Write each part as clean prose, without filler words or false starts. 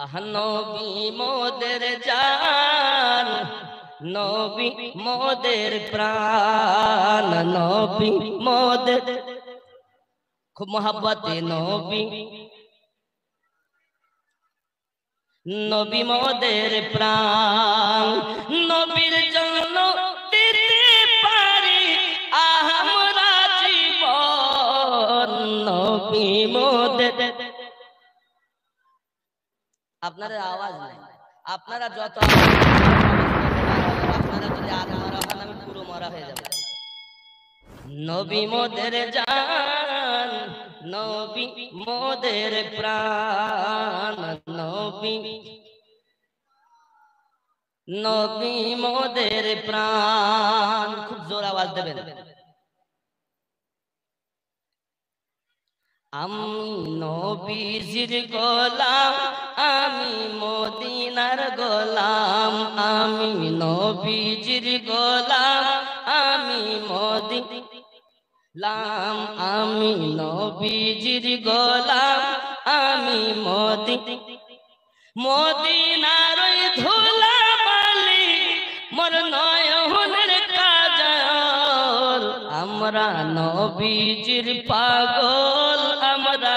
নবী মোদের জান, নবী মোদের প্রাণ, নবী মোদের খুব মোহাব্বতে নবী, নবী মোদের প্রাণ। নবীর জন্য দিতে পারি আমরা জীবন, নবী মোদের। আপনাদের আওয়াজ নেই, আপনারা যত আপনারা যদি আর মরা হন আমি পুরো মরা হয়ে যাব। নবী মোদের জান, নবী মোদের প্রাণ, নবী নবী মোদের প্রাণ। খুব জোর আওয়াজ দেবেন। আমি নবীজির গোলাম, আমি মদিনার গোলাম, আমি নবীজির গোলাম, আমি মদিনার, আমি নবীজির গোলাম, আমি মদিনার ধুলা বালি মোর নয়নের কাজল। আমরা নবীজির পাগল, আমরা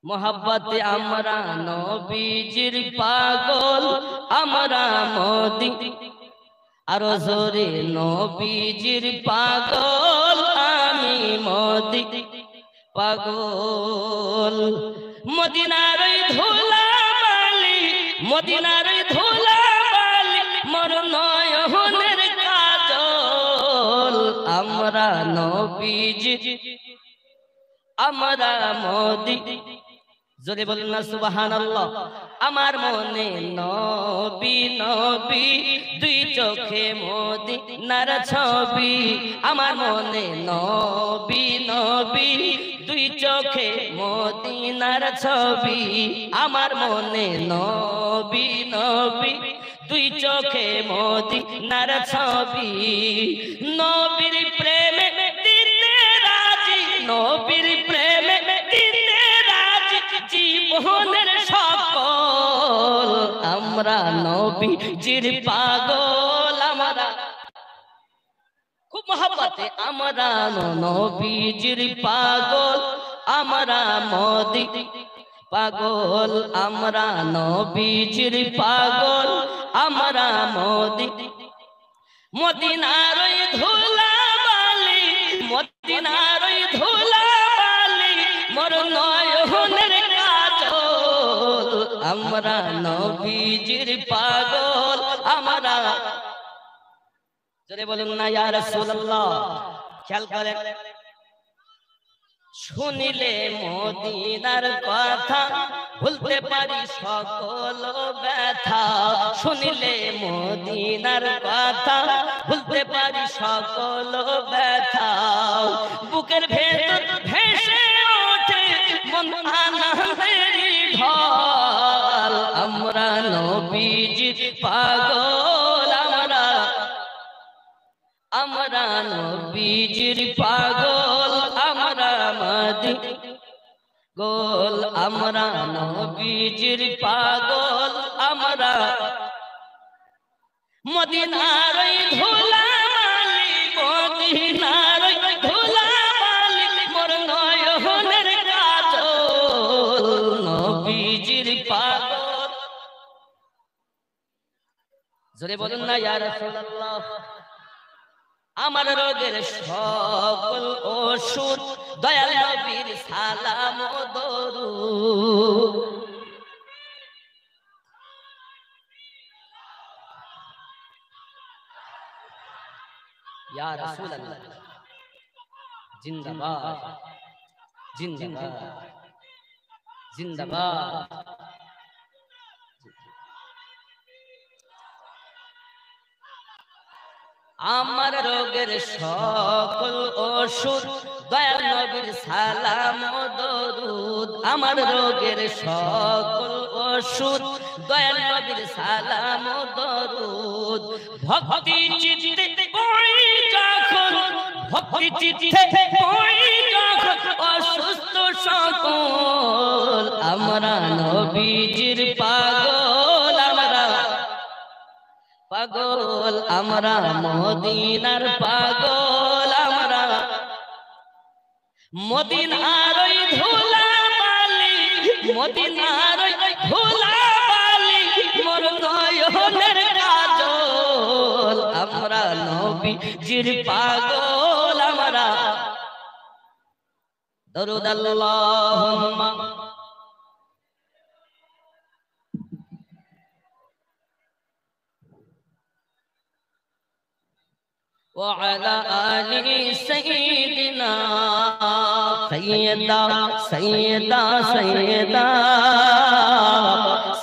মোহাব্বতে আমরা নবীজির পাগল, আমরা আরো জোরে নবীজির পাগল, আমি পাগল। মদিনার ধুলা বালি, মদিনার ধুলা বালি মোর নয়নের কাজল। আমরা নবীজি, আমরা জোরে বলুন না সুবহানাল্লাহ। আমার মনে নবী নবী দুই চোখে মদিনার ছবি, আমার মনে নবী নবী দুই চোখে মদিনার ছবি, আমার মনে নবী নবী দুই চোখে মদিনার ছবি। নবীর প্রেমে দিতে রাজি, নবীর প্রেমে দিতে রাজি জীবনের সকল। আমরা নবীজির পাগল, আমরা খুব মোহাব্বতে আমরা নবীজির পাগল, আমরা পাগল, আমরা নবীজির পাগল, আমরা মদিনার ধুলা বালি, মদিনার ধুলা বালি মোর নয়নের কাজল। আমরা নবীজির পাগল, আমরা জোরে বলুন না ইয়া রাসূলুল্লাহ। খেয়াল করেন, শুনিলে মদিনার কথা ভুলতে পারি সকল ব্যথা, শুনিলে মদিনার কথা ভুলতে পারি সকল ব্যথা। বুকের ভেতর ভেসে ওঠে মন আনন্দের ঢল। আমরা নবীজির পাগল, আমরা নবীজির পাগল, আমরা গোল, আমরা নবীজির পাগল, আমরা মদিনার ধুলা বালি, মদিনার ধুলা বালি মোর নয়নের কাজল। নবীজির পাগল, জোরে বলুন না ইয়া রাসূলুল্লাহ। আমার রোগের সকল ওষুধ দয়াল নবীর সালাম ও দরুদ। ইয়া রাসূলুল্লাহ জিন্দাবাদ, জিন্দাবাদ, জিন্দাবাদ। আমার রোগের সকল ওষুধ দয়াল নবীর সালাম ও দরুদ। আমার রোগের সকল ওষুধ দয়াল নবীর সালাম ও দরুদ। ভক্তি চিত্তে পড়ি যখন, ভক্তি চিত্তে পড়ি যখন অসুস্থ সকল। আমরা নবীজির পাগল, আমরা পাগল, আমরা মদিনার পাগল, আমরা মদিনার ওই ধুলা বালি, মদিনার ওই ধুলা বালি মোর নয়নের কাজল, আমরা নবীজির পাগল, আমরা দরুদ আল্লাহুম্মা وعلى آل سيدنا سيدا سيدا سيدا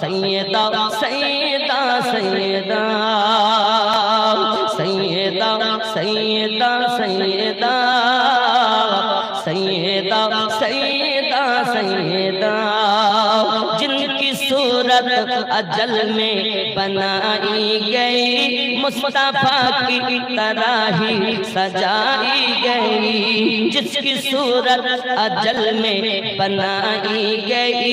سيدا سيدا سيدا سيدا سيدا سيدا سيدا سيدا سيدا जिनकी सूरत अजल में बनाई गई, मुस्तफा की तरह ही सजाई गई, जिसकी सूरत अजल में बनाई गई,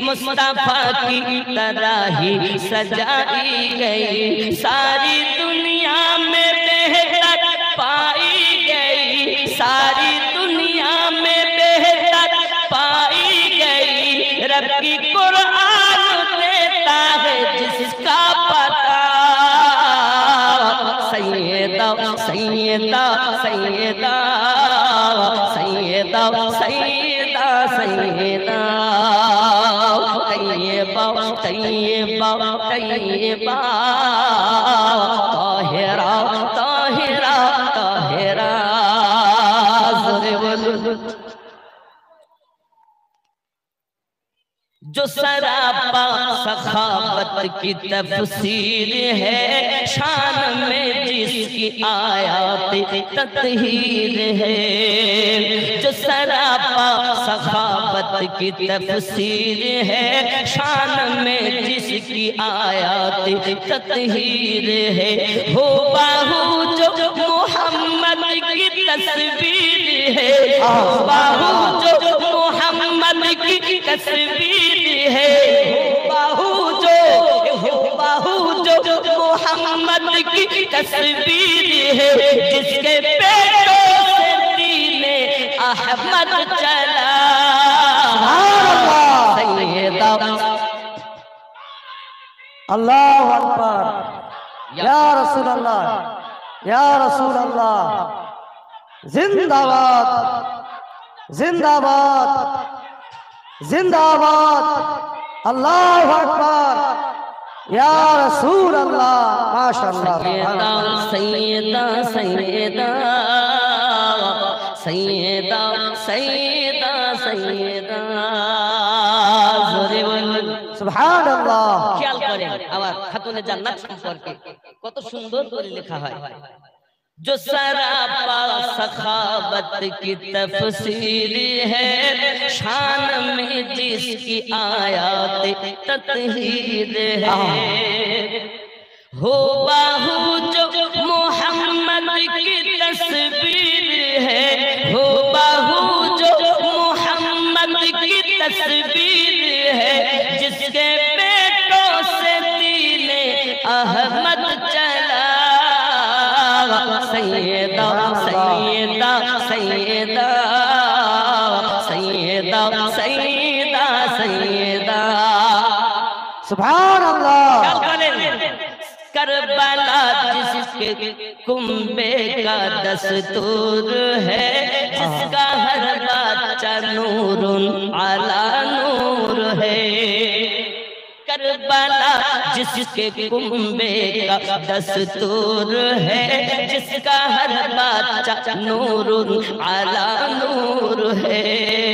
मुस्तफा की तरह ही सजाई गई, सारी दुनिया में बेहतर पाई गई, सारी दुनिया में बेहतर पाई गई, रब की कुरान देता है जिसका पता, सैयदा सैयदा सैयदा सैयदा सैयदा सैयदा तैयबा तैयबा तैयबा ताहिरा ताहिरा ताहिरा जो सरापा सखावत की तफसीर है, शान में जिसकी आयात तत्हीर है, जो सरापा सखावत की तफसीर है, शान में जिसकी आयात तत्हीर है, हो बाहू जो मोहम्मद की तस्वीर है, हो बाहू जो मोहम्मद की तस्वीर है, बाहू जो मोहम्मद की तस्वीर है, जिसके पेटों से दीने अहमद चला, सैयदा अल्लाहु अकबर, या रसूल अल्लाह, या रसूल अल्लाह, जिंदाबाद जिंदाबाद जिंदाबाद, अल्लाहु अकबर, या रसूल अल्लाह, माशाअल्लाह, सैयदा सैयदा सैयदा सैयदा सैयदा सुभान अल्लाह। খেয়াল করেন আবার খাতুনে জান্নাত সম্পর্কে কত সুন্দর করে লেখা হয়, जो सरापा सखावत की तफसीर है, शान में जिसकी आयात तत्हीर है, हो बाहू जो मोहम्मद की तस्वीर है, हो बाहू जो मोहम्मद की तस्वीर है, जिसके पेटों से दीने अहमद चला, सैयदा सैयदा सैयदा सैयदा सैयदा सैयदा सुभान अल्लाह। करबला जिसके कुंबे का दस्तूर है, जिसका हर बच्चा नूरुन अला नूर है, करबला जिसके कुंबे का दस्तूर है, जिसका हर बच्चा नूरुन अला नूर है,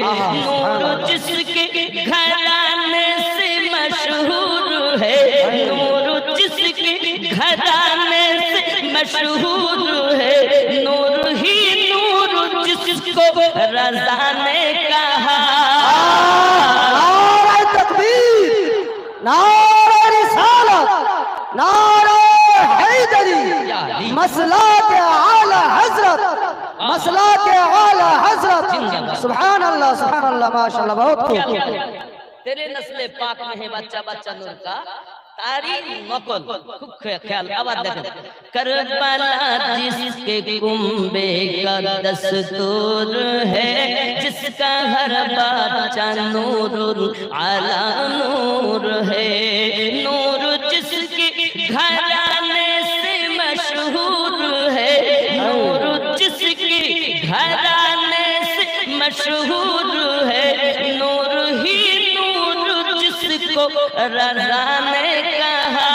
नूर जिसके घराने से मशहूर है, नूर जिसके घराने से मशहूर है, नूर ही नूर जिसको रज़ा ने कहा, नारे तकबीर, नारे रिसालत, नारे हैदरी, मसला के आला हजरत, मसला के आला हजरत, सुभान अल्लाह माशाअल्लाह, बहुत खूब। तेरे नस्ले पाक में है बच्चा बच्चा नूर का तारी नकल खूब ख्याल आवाज देखें करबला जिसके कुंबे का दस्तूर है जिसका हर बच्चा नूर आला नूर है नूर जिसके घराने से मशहूर है नूर जिसके घराने से मशहूर है नूर ही जिसको रज़ा ने कहा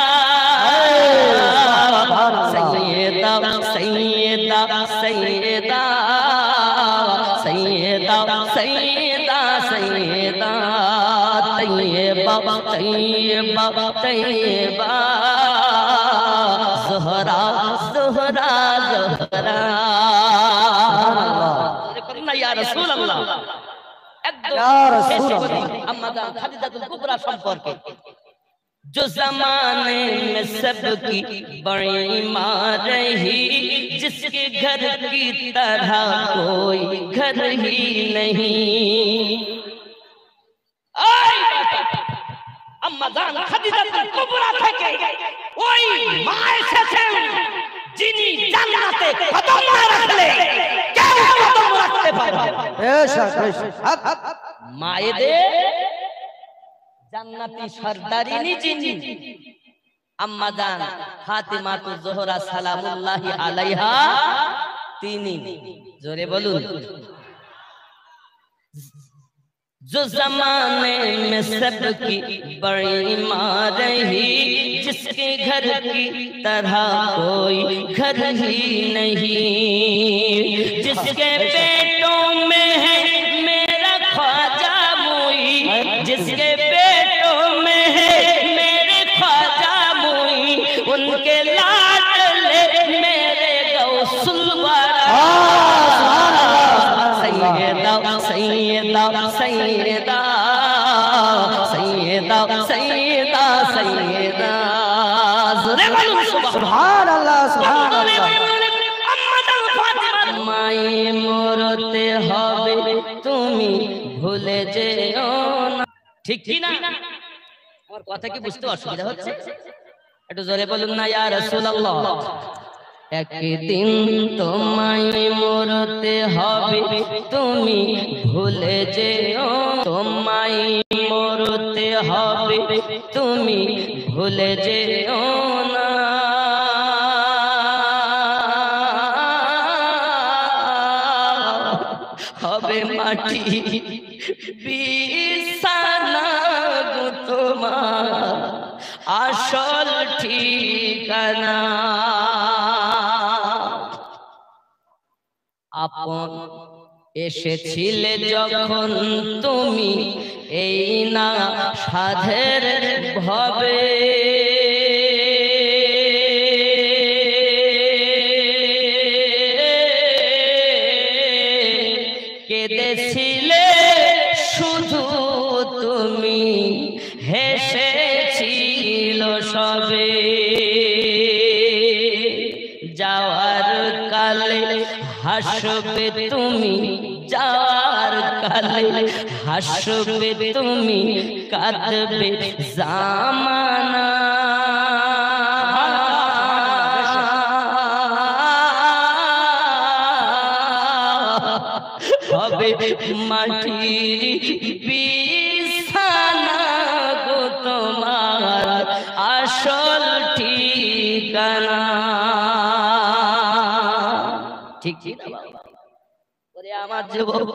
सैयदा सैयदा सैयदा सैयदा सैयदा सैयदा तैयबा तैयबा तैयबा ज़हरा ज़हरा ज़हरा करना या रसूल अल्लाह जो जमाने में सबकी बड़ी माँ रही जिसके घर की तरह कोई घर ही नहीं अम्मा जान खदीजातुल कुबरा থেকে ওই মা এসেছেন যিনি জান্নাতে কদম রাখলে কেউ কদম রাখতে পারবে না বেশক বেশক মায়েদের জান্নাতি সরদারিনী যিনি আম্মা জান ফাতিমাতু জোহরা সালামুল্লাহি আলাইহা তিনি জোরে বলুন जो जमाने में सबकी बड़ी माँ रही जिसके घर की तरह कोई घर ही नहीं जिसके पेटों में है मेरा ख्वाजा मुई जिसके पेटों में है मेरे ख्वाजा मुई उनके लाडले मेरे गौसुल वाला सैयदा सैयदा सैयदा सैयदा सैयदा सैयदा सुभान अल्लाह सुभान अल्लाह माई মরতে হবে তুমি ভুলে যেও না ঠিক কি না আমার কথা কি বুঝতে অসুবিধা হচ্ছে একটু জোরে বলুন না ইয়া রাসূলুল্লাহ একদিন তোমায় মরতে হবে তুমি ভুলে যেও তোমায় মরতে হবে তুমি ভুলে যেও না হবে মাটি বিছানা গো তোমার আসল ঠিকানা আপন এসেছিলে যখন তুমি এই না সাধের ভবে কেঁদেছিলে শুধু তুমি হেসেছিল সবে যাওয়ার কালে হাসবে তুমি যাওয়ার কালে হাসবে তুমি কাঁদবে জামানা হবে মাটির বিছানা গো তোমার আসল ঠিকানা ঠিক ঠিক আমার যুবক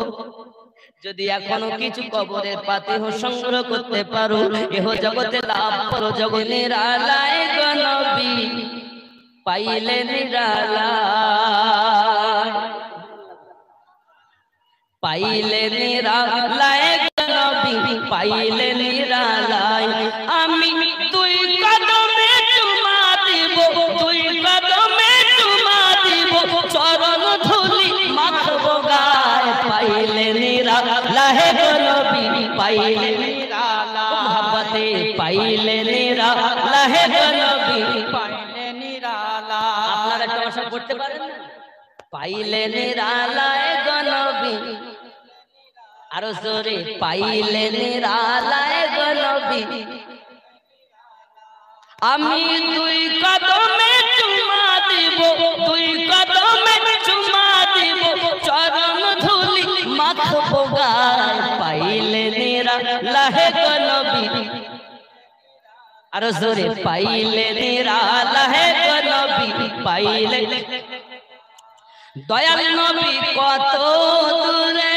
যদি এখনো কিছু কবরের পাতিহ সংগ্রহ করতে পারো এহ জগতে লাভ পর জগতে নিরালায় গো নবী পাইলে নিরালায় পাইলে নিরালায় গো নবী পাইলে নিরালায় আমি তুই কদমে চুমা দিব তুই কদমে চুমা দিব চরণ ধুলি মাখবো গায় পাইলে নিরালায় গো নবী পাইলে নিরালায় মোহব্বতে পাইলে নিরালায় গো নবী পাইলে নিরালায় আপনারা একটা ভাষা পড়তে পারেন না পাইলে নিরালায় গো নবী আর আর জোরে পাইলে নিরালায় গো নবী আমি দুই কদমে চুমা দিব দুই কদমে চুমা দিব চরণ ধুলি মাখবো গায় পাইলে নিরালায় গো নবী আর জোরে পাইলে নিরালায় গো নবী পাইলে দয়াল নবী কত দূরে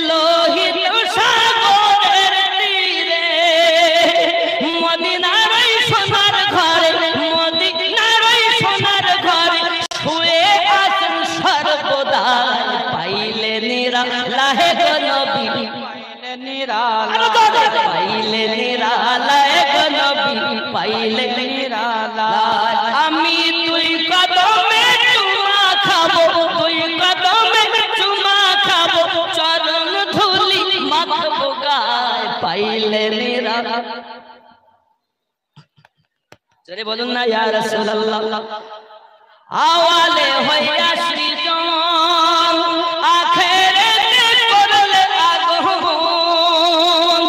লোহিত সাগরের তীরে মদিনার সোনার ঘরে মদিনার সোনার ঘরে শুয়ে আছেন সর্বদা পাইলে নিরালায় গো নবী পাইলে নিরালায় গো নবী পাইলে নিরালায় আমি তুই কদমে চুমা খাবো তুই কদমে চুমা খাবো চরণ ধুলি মাখবো গায় পাইলে নিরালায় জোরে বলুন না ইয়া রাসূলুল্লাহ আওয়ালে হইয়া সৃজন আখেরাতে করলে আগমন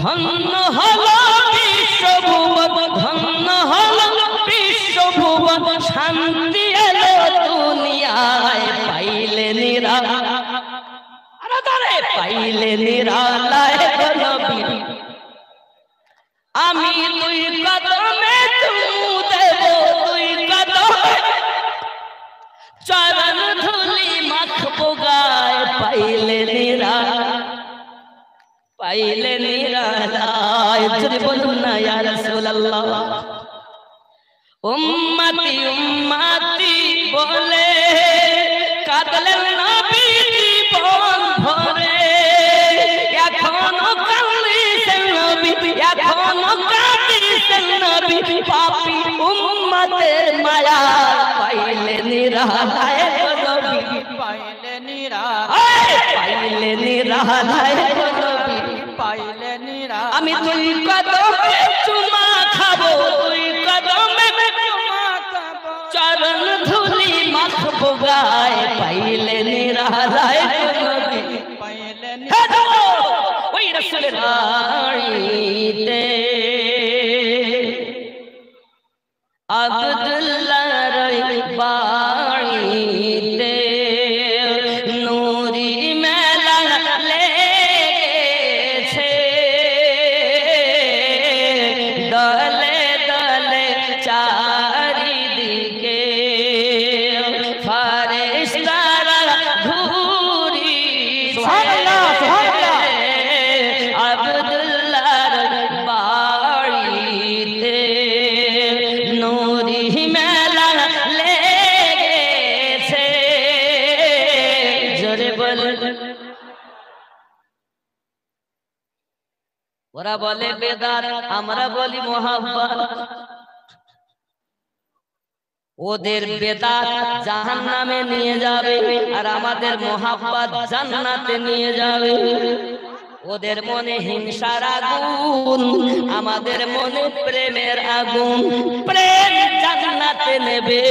ধন্য হলো বিশ্বভুবন ধন্য হলো বিশ্বভুবন শান্তি এলো দুনিয়ায় পাইলে নিরালায় পাইলে নিরালায় গো নবী আমি দুই কদমে চুমু দেব দুই কদমে চরণ ধুলি মাখবো গায় পাইলে নিরালায় যদি বলুন না ইয়া রাসূলুল্লাহ উম্মতি উম্মতি বলে কাঁদলেন নবী জীবন ভরে এখনো কাঁদিছেন নবী এখনো কাঁদিছেন নবী পাপী উম্মতের মায়া পাইলে নিরালায় গো নবী পাইলে নিরালায় পাইলে নিরালায় গো নবী পাইলে নিরালায় আমি দুই কদমে চুমা খাবো দুই কদমে চুমা খাবো চরণ ধুলি মাখবো গায় পাইলে নিরালায় গো নবী পাইলে ওই রাসূলের বাড়িতে আব্দুল্লাহর বাড়িতে নূরি মেলা লেগেছে দলে দলে চারিদিকে ফারেশতারা ঘুরিছে সুবহানাল্লাহ সুবহানাল্লাহ আব্দুল্লাহর বাড়িতে নূরি মেলা লেগেছে জোরে বল ওরা বলে বেদাত আমরা বলি মোহাব্বত ওদের বেদাত জাহান্নামে নিয়ে যাবে আর আমাদের মোহাব্বত জান্নাতে নিয়ে যাবে ওদের মনে হিংসার আগুন আমাদের মনে প্রেমের আগুন প্রেম জান্নাতে নেবে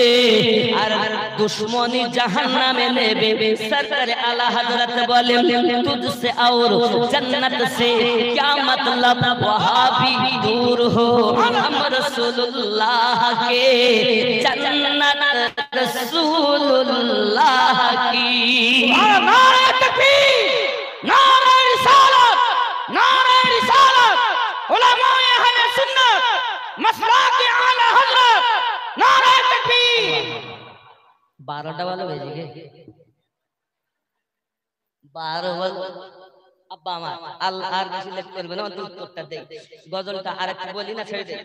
আর দুশ্মনী জাহান্নামে নেবে সরকার আলা হযরত বলেন तुझसे और जन्नत से क्या मतलब वहां भी दूर हो हम रसूलुल्लाह के जन्नत रसूलुल्लाह की नारे तकबीर नारे रिसालत उलमाए अहले सुन्नत मसलाक आला हजरत नारे तकबीर 12টা ভালো বেজে গে 12 বল আব্বা আমার আল্লাহ আর বেশি লেট করবে না তুই উত্তরটা দে গজলটা আরেকটু বলি না ছেড়ে দে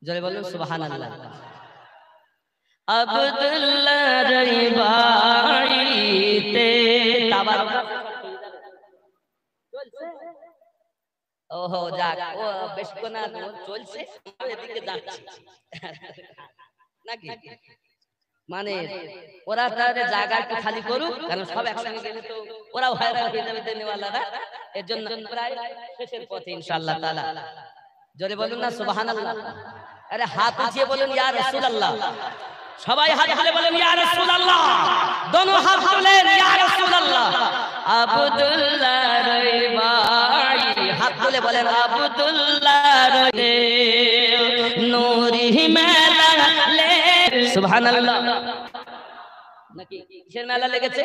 জোরে বলুন সুবহানাল্লাহ আব্দুল্লাহর বাড়িতে তাবারক চলছে ওহো যাক ও বেশ কোনা চলছে এদিকে যাচ্ছে নাকি মানে ওরা তাদের জায়গা একটু খালি করুক কারণ সব একসঙ্গে গেলে তো ওরাও হয়রান হয়ে যাবে দেনেওয়ালারা এর জন্য প্রায় শেষের পথে ইনশাআল্লাহ তাআলা জোরে বলুন না সুবহানাল্লাহ আরে হাত উঠিয়ে বলুন ইয়া রাসূলুল্লাহ সবাই হাত তুলে বলেন ইয়া রাসূলুল্লাহ, দোনো হাত তুলেন ইয়া রাসূলুল্লাহ। আব্দুল্লাহ রইবাই, হাত তুলে বলেন আব্দুল্লাহ রে নূরি মেলা লে। সুবহানাল্লাহ। নাকি কিসের মেলা লেগেছে?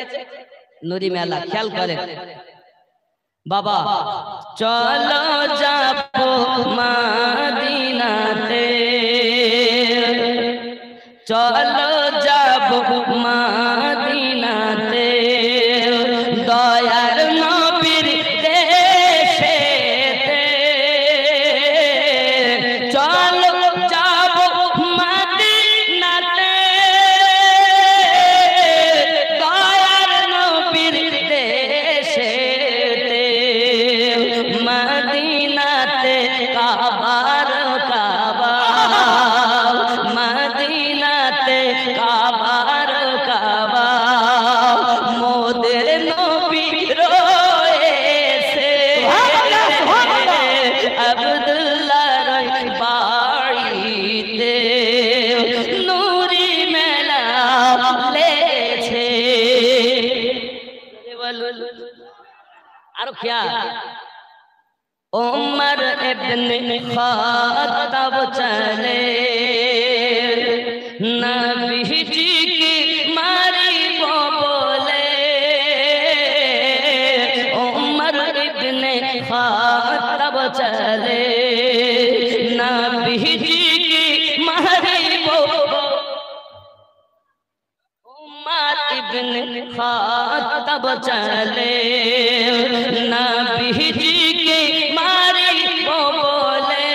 নূরি মেলা। খেয়াল করেন বাবা, চলো যাবো মদিনাতে, চলো যাবো মদিনাতে, দয়ার নবীর দেশেতে, চলো যাবো মদিনাতে, দয়ার নবীর দেশেতে, মদিনাতে কাবার কাবা, মদিনাতে কাবার কাবা, মোদের নবী রয়েছে, আব্দুল্লাহ রই বাড়িতে নূরি মেলা লেছে। আরো খেয়াল, उमर इब्न खात्ताब चले नबी जी की मारी को बोले, उमर इब्न खात्ताब चले नबी जी की मारी को, उमर इब्न खात्ताब चले नबी जी की मारी को बोले,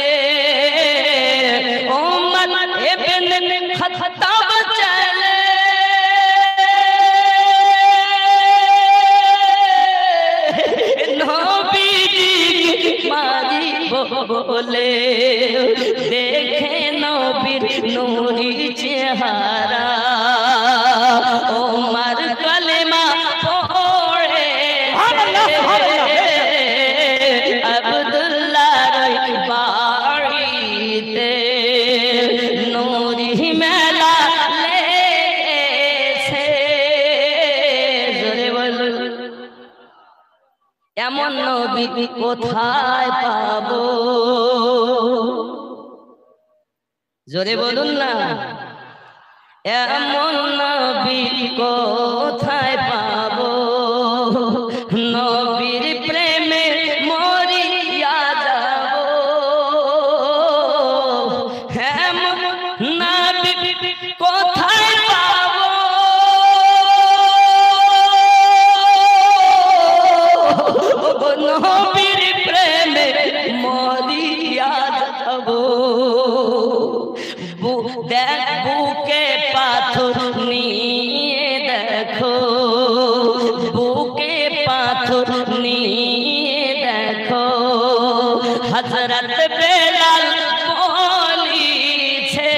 उमर इब्न खात्ताब चले नबी जी की मारी को बोले, देखे नबीर नूरी चेहरा, उमर कलेमा पढ़े, আব্দুল্লাহ রই বাড়িতে নূরি মেলা লেগেছে। জোরে বলুন, এমন নবী কোথায় পাবো? জোরে বলুন না, এমন নবী কোথায় পাবো? নবীর প্রেমে মরিয়া যাবো, এমন নবী কোথায় পাবো? নবীর প্রেমে মরিয়া যাবো, দেখ বুকে পাথর নিয়ে দেখো, বুকে পাথর নিয়ে দেখো, হযরত বেলাল বলিছে,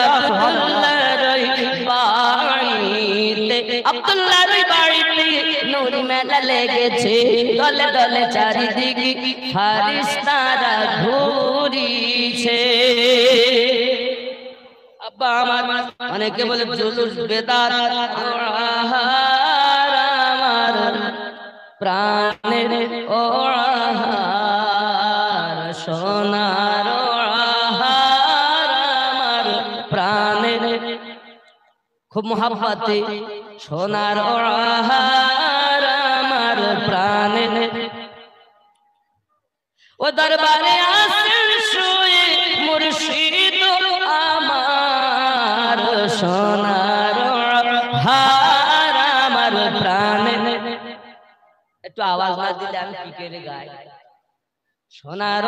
আব্দুল্লাহ রই বাড়িতে, আব্দুল্লাহ রই বাড়িতে নূরি মেলা লেগেছে, দলে দলে চারিদিকে ফারিস্তারা ঘুরিছে। আব্বা আমার অনেকে বলে জুলুস বেদাত, আমার প্রাণের ওড়াহার, সোনার ওড়াহার আমার প্রাণের, খুব মোহাব্বতে সোনার ওড়াহার আমার প্রাণের, ও দরবারে আসেন শুয়ে মুর্শিদ আমার, সোনার হার আমার প্রাণের। একটু আওয়াজ না দিলে আমি কি করে গাই? সোনার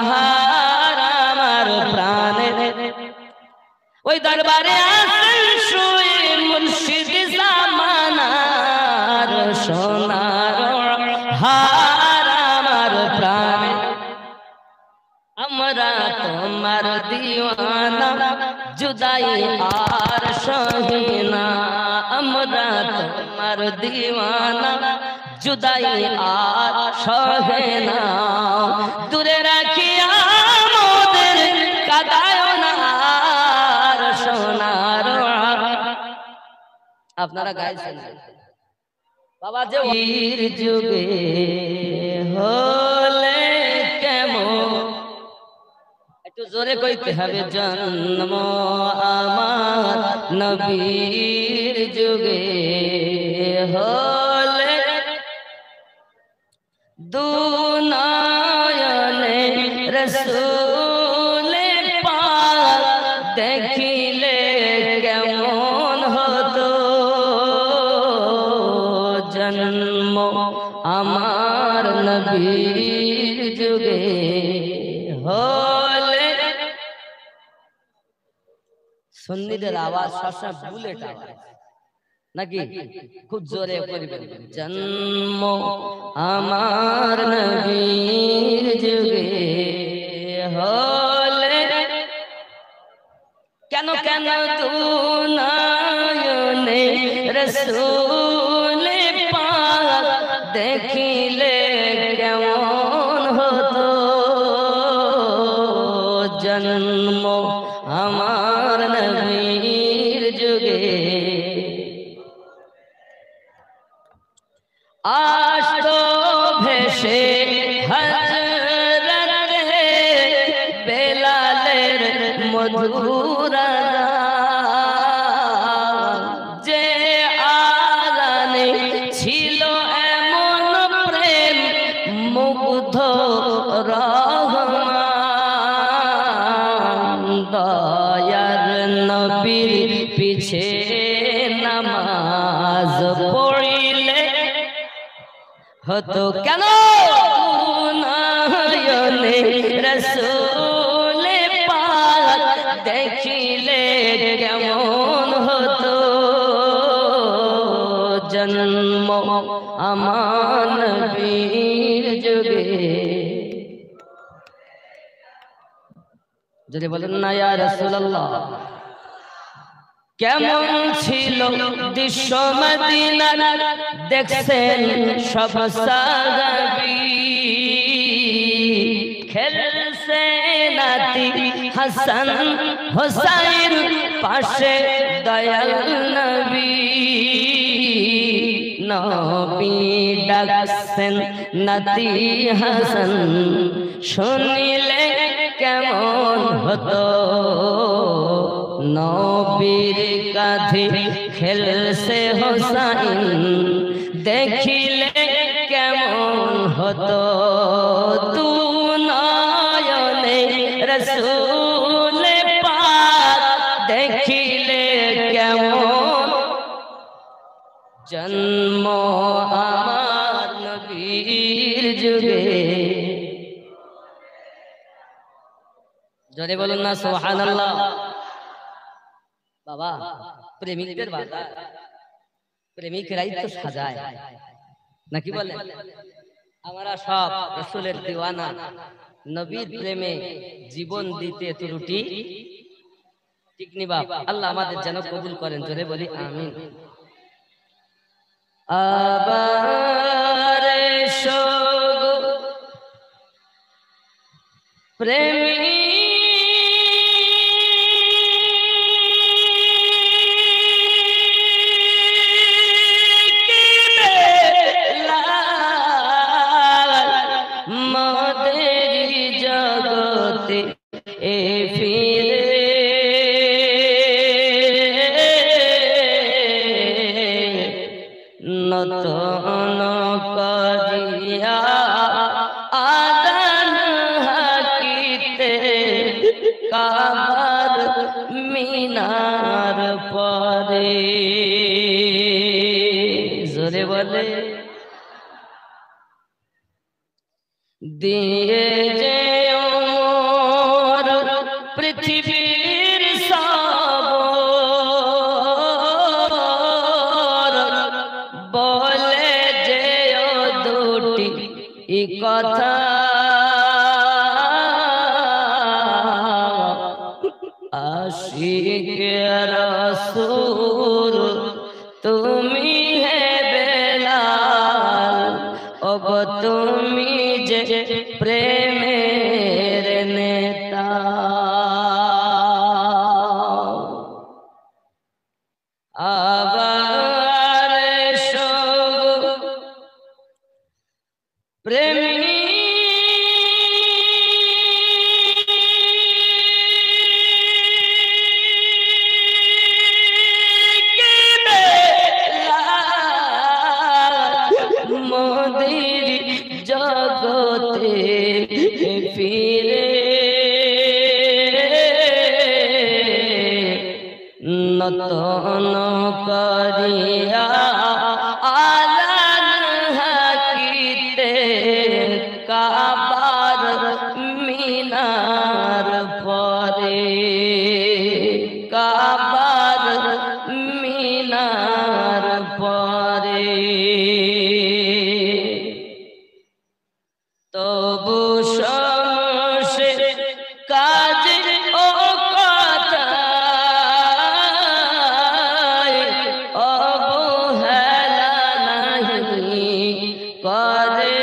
হার আমার প্রাণের, ওই দরবারে আসেন শুয়ে মুর্শিদ জামানার, সোনার হার আমার প্রাণের। আমরা তোমার দিওয়ানা, जुदाई आर सहीना আমরা তোমার दीवाना जुदाई आर सहेना दूरे राखिया मोদের কাদায় না আপনারা গাইছেন বাবা যে বীর যুগে হলে কেমন, একটু জোরে কইতে হবে, জন্ম আমার নবীর যুগে হলে দুনয়নে রসূল পাক দেখিলে কেমন হতো, জন্ম আমার নবীর যুগে হলে। সুন্নিদের আওয়াজ সবসময় বুলেট আওয়াজ নাকি, খুব জোরে করবেন, জন্ম আমার নবীর যুগে হলে কেন কেন দুনয়নে রসূল পাক দেখিলে কেমন হতো, জন্ম আমার নবীর যুগে। আsto ভেসে হযরত বেলালের মধুর গান, যে আগানে ছিল এমন প্রেম মুগ্ধ রহমান, দয়ার নবীর পিছে নামাজ পড়িলে হতো কেন নয়নে রসূল পাক দেখিলে কেমন হতো, জন্ম আমার নবীর যুগে। যদি বলেন না ইয়া রাসূলুল্লাহ, কেমন ছিল দৃশ্য মদিনা দেখছেন সব সাহাবী, খেলছে নাতি হাসান হোসাইন পাশে দয়াল নবী, নবী ডাকছেন নাতি হাসান শুনিলে কেমন হতো, নবীর কাঁধে খেলছে হোসাইন দেখিলে কেমন হতো, দুনয়নে রসূল পাক দেখিলে কেমন, জন্ম আমার নবীর যুগে। জোরে বলুন না সুবহানাল্লাহ। বাবা প্রেমিকদের বাধা, প্রেমিকরাই তো সাজায় নাকি বলেন, আমরা সব রাসূলের দিওয়ানা, নবীর প্রেমে জীবন দিতে ত্রুটি ঠিক নি বাপ, আল্লাহ আমাদের যেন কবুল করেন, জোরে বলি আমিন। আবার এসো প্রেমী নতন করিয়া আদান হাকিতে কাবার মিনার পরে, জোরে বলে দিয়ে যে ওর পৃথিবীর সব বলে যে ও দুটি কথা, আশিক রাসূল তুমি হে বেলাল, ওগো তুমি যে প্রেমের নেতা, আবার জগতে ফিরে নতন করিয়া আলান হাকিতে কাবার মিনার পরে কাবার মিনার পরে তবু সমসে কাজে ও কথায় অবহেলা নাহি করে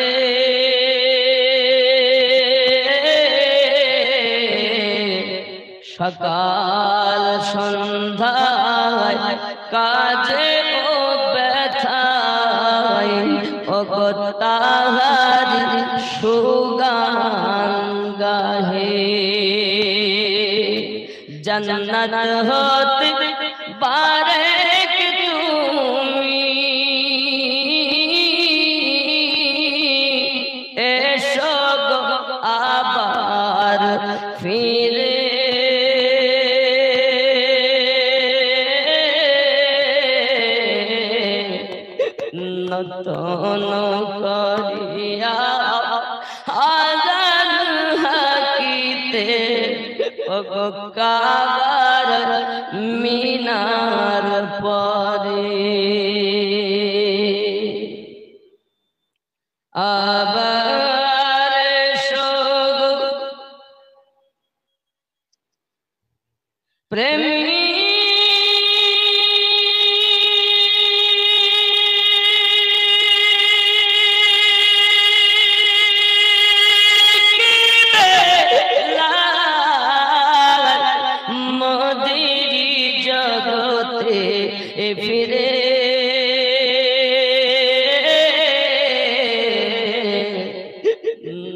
সকাল সন্ধ্যায় কাজে ও ব্যথায় ও তাহারি সুগান গাহে জন্নত হতে বারেক তুমি এসো গো আবার ফিরে নতন করিয়া আজান হাকিতে কাবার মিনার পরে আবার সগ প্রেমী ফিরে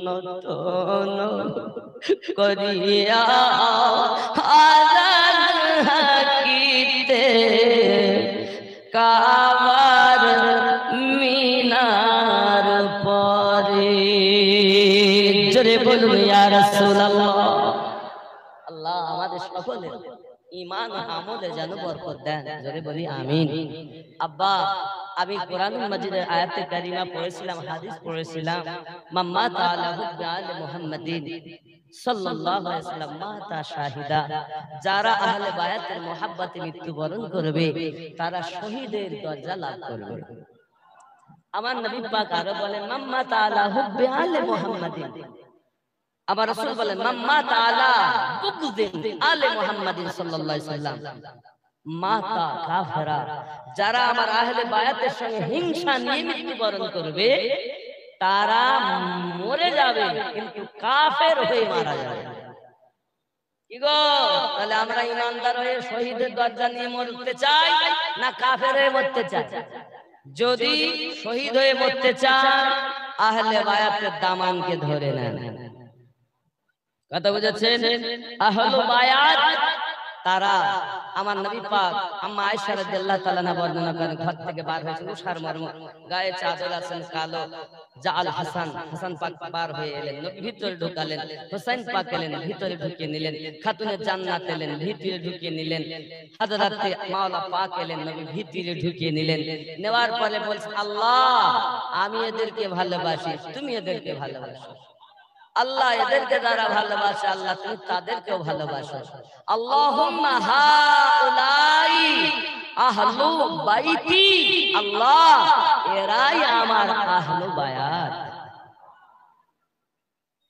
নতন করিয়া আজান হাকিতে কাবার মিনার পরে জোরে বলুন ইয়া রাসূলুল্লাহ আল্লাহ আমাদের সকলের ঈমান আমলে যেন বরকত দেন জোরে বলি আমিন আব্বা আমি কোরআনুল মাজিদের আয়াতে কারিমা পড়েছিলাম হাদিস পড়েছিলাম মাম্মা তাআলা হুব্বি আলে মুহাম্মাদিন সাল্লাল্লাহু আলাইহি ওয়াসাল্লাম মাতা শাহিদা যারা আহলে বায়াতের মুহাব্বতে মৃত্যুবরণ করবে তারা শহীদের দরজা লাভ করবে আমার নবী পাক আরো বলেন মাম্মা তাআলা হুব্বি আলে মুহাম্মাদিন আমার রাসূল বলেন মাম্মা তাআলা বুগদিন আলে মুহাম্মাদিন সাল্লাল্লাহু আলাইহি ওয়াসাল্লাম মাতা কাফেরা যারা আমার আহলে বায়াতের সঙ্গে হিংসা নিয়ে মৃত্যুবরণ করবে তারা মরে যাবে কিন্তু কাফের হয়ে মারা যাবে কি গো তাহলে আমরা ইমানদার হয়ে শহীদের দরজা নিয়ে মরতে চাই না কাফের হয়ে মরতে চাই যদি শহীদ হয়ে মরতে চান আহলে বায়াতের দামানকে ধরে নেন কথা বুঝেছেন আহলে বায়াত তারা আমার নবী পাক আম্মা আয়েশা রাদিয়াল্লাহু তাআলা না বর্ণনা করেন ঘর থেকে বার হয়েছে উষার মর্ম গায়ে চাদর আছেন কালো জাআল হাসান পাক বার হয়ে এলেন ভিতরে ঢুকালেন হোসেন পাক এলেন ভিতরে ঢুকিয়ে নিলেন খাতুনে জান্নাত এলেন ভিতরে ঢুকিয়ে নিলেন হযরতে মাওলা পাক এলেন নবী ভিতরে ঢুকিয়ে নিলেন নেওয়ার পরে বলছেন আল্লাহ আমি এদেরকে ভালোবাসি তুমি এদেরকে ভালোবাসো আল্লাহ এদেরকে যারা ভালোবাসে আল্লাহ তুমি তাদেরকেও ভালোবাসো আল্লাহুম্মা হাউলাই আহলু বাইতি আল্লাহ এরাই আমার আহলু বায়াত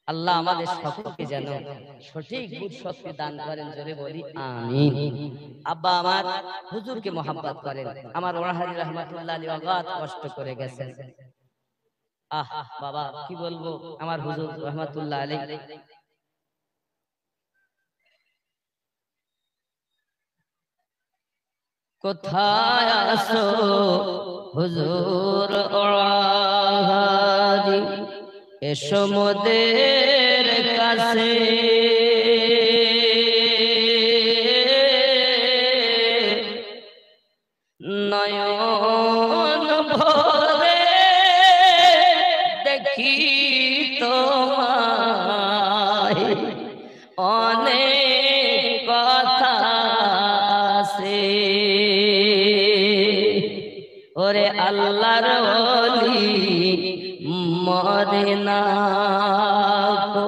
আল্লাহ আমাদের সকলকে যেন সঠিক বুঝ শক্তি দান করেন জোরে বলি আমিন আব্বা আমার হুজুরকে মহব্বত করেন আমার ওয়াহারি রাহমাতুল্লাহ আলাইহি অগাধ কষ্ট করে গেছেন আহ বাবা কি বলবো আমার হুজুর রাহমাতুল্লাহ আলাইহি কোথায় আসো হুজুর ওয়াহারি এসো মোদের কাছে নয়ন ভরে দেখি তোমায় অনেক কথা আছে ওরে আল্লাহর ওলি মরে না গো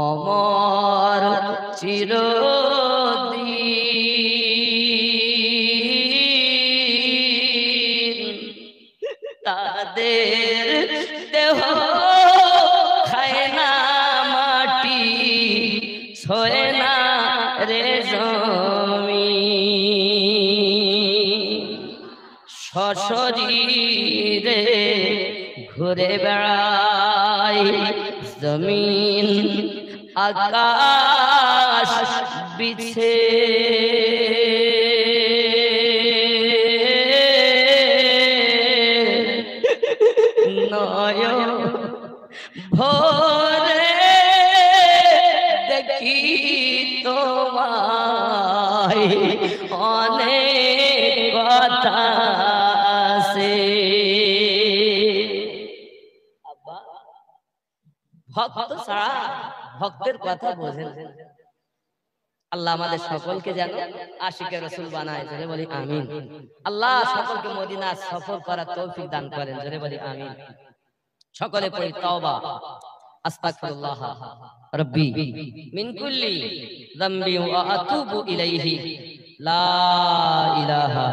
অমর চিরদিন তাদের দেহ খায় না মাটি ছোঁয় না রে জমিন সশরীরে ঘুরে বেড়ায় জমিন আকাশ বিছে নয়ন ভরে দেখি তোমায় অনেক কথা আছে ভক্ত ছাড়া ভক্তের কথা বোঝেন আল্লাহ আমাদের সকলকে যেন আশিকে রাসূল বানায় জোরে বলি আমিন আল্লাহ সকলকে মদিনা সফর করার তৌফিক দান করেন জোরে বলি আমিন সকলে পড়ি তওবা আস্তাগফিরুল্লাহ রাব্বি মিন কুল্লি যামবি ওয়া আতুবু ইলাইহি লা ইলাহা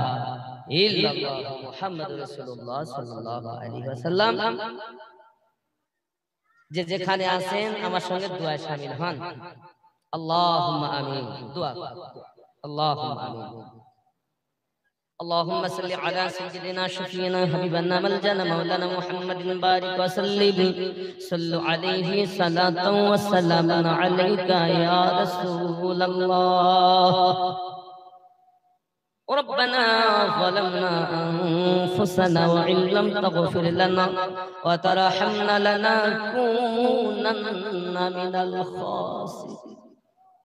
ইল্লাল্লাহ মুহাম্মাদুর রাসূলুল্লাহ সাল্লাল্লাহু আলাইহি ওয়াসাল্লাম যে যেখানে আছেন আমার সঙ্গে দোয়ায় শামিল হন আল্লাহুম্মা আমিন দোয়া আল্লাহুম্মা আমিন اللهم صل على سيدنا شفينا حبيبنا ملجنا مولانا محمد بارك وسلم صلوا عليه صلاة وسلام عليك يا رسول الله ربنا ظلمنا أنفسنا وإن لم تغفر لنا وترحمنا لنكونن من الخاسرين